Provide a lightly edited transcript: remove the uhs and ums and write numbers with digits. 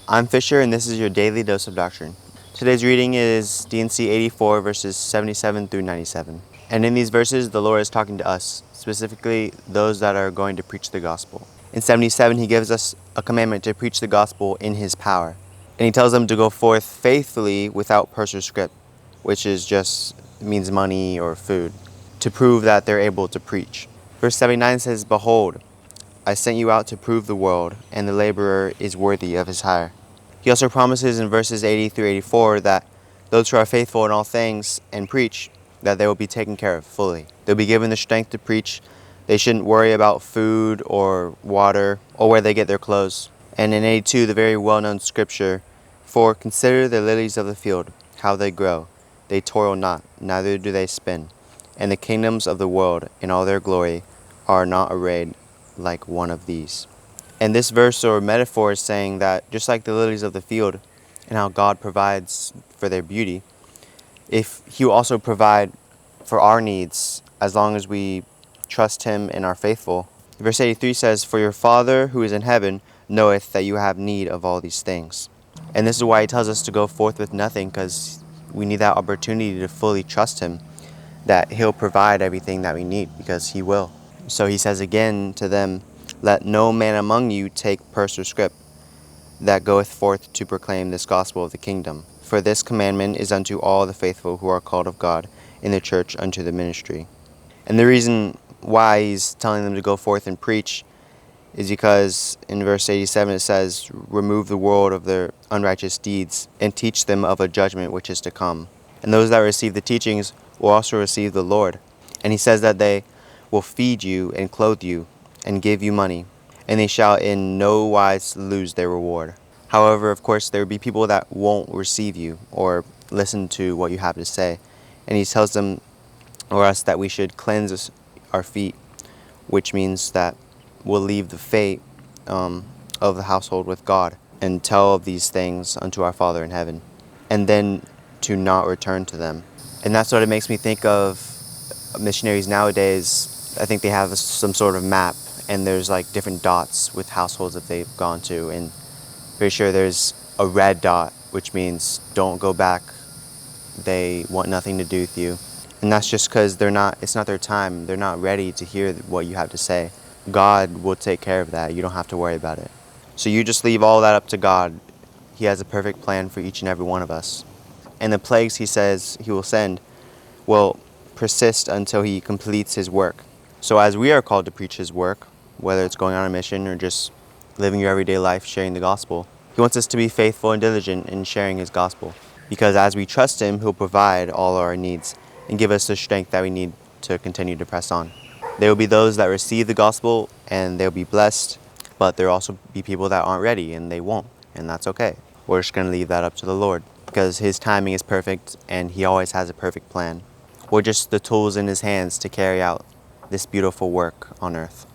I'm Fisher, and this is your daily dose of doctrine. Today's reading is D&C 84, verses 77 through 97. And in these verses, the Lord is talking to us, specifically those that are going to preach the gospel. In 77, he gives us a commandment to preach the gospel in his power. And he tells them to go forth faithfully without purse or scrip, which is just means money or food, to prove that they're able to preach. Verse 79 says, "Behold, I sent you out to prove the world, and the laborer is worthy of his hire." He also promises in verses 80 through 84 that those who are faithful in all things and preach, that they will be taken care of fully. They'll be given the strength to preach. They shouldn't worry about food or water or where they get their clothes. And in 82, the very well-known scripture, "For consider the lilies of the field, how they grow. They toil not, neither do they spin. And the kingdoms of the world in all their glory are not arrayed like one of these." And this verse or metaphor is saying that just like the lilies of the field and how God provides for their beauty, if he will also provide for our needs as long as we trust him and are faithful. Verse 83 says, "For your Father who is in heaven knoweth that you have need of all these things." And this is why he tells us to go forth with nothing, because we need that opportunity to fully trust him, that he'll provide everything that we need, because he will. So he says again to them, "Let no man among you take purse or scrip, that goeth forth to proclaim this gospel of the kingdom. For this commandment is unto all the faithful who are called of God in the church unto the ministry." And the reason why he's telling them to go forth and preach is because in verse 87 it says, "Remove the world of their unrighteous deeds, and teach them of a judgment which is to come." And those that receive the teachings will also receive the Lord. And he says that they will feed you and clothe you and give you money, and they shall in no wise lose their reward. However, of course, there will be people that won't receive you or listen to what you have to say. And he tells them or us that we should cleanse our feet, which means that we'll leave the fate of the household with God and tell of these things unto our Father in heaven, and then to not return to them. And that's what it makes me think of missionaries nowadays. I think they have some sort of map, and there's like different dots with households that they've gone to, and pretty sure there's a red dot, which means don't go back. They want nothing to do with you. And that's just because it's not their time. They're not ready to hear what you have to say. God will take care of that. You don't have to worry about it. So you just leave all that up to God. He has a perfect plan for each and every one of us. And the plagues he says he will send will persist until he completes his work. So as we are called to preach his work, whether it's going on a mission or just living your everyday life sharing the gospel, he wants us to be faithful and diligent in sharing his gospel. Because as we trust him, he'll provide all our needs and give us the strength that we need to continue to press on. There will be those that receive the gospel and they'll be blessed, but there will also be people that aren't ready and they won't, and that's okay. We're just going to leave that up to the Lord, because his timing is perfect and he always has a perfect plan. We're just the tools in his hands to carry out this beautiful work on earth.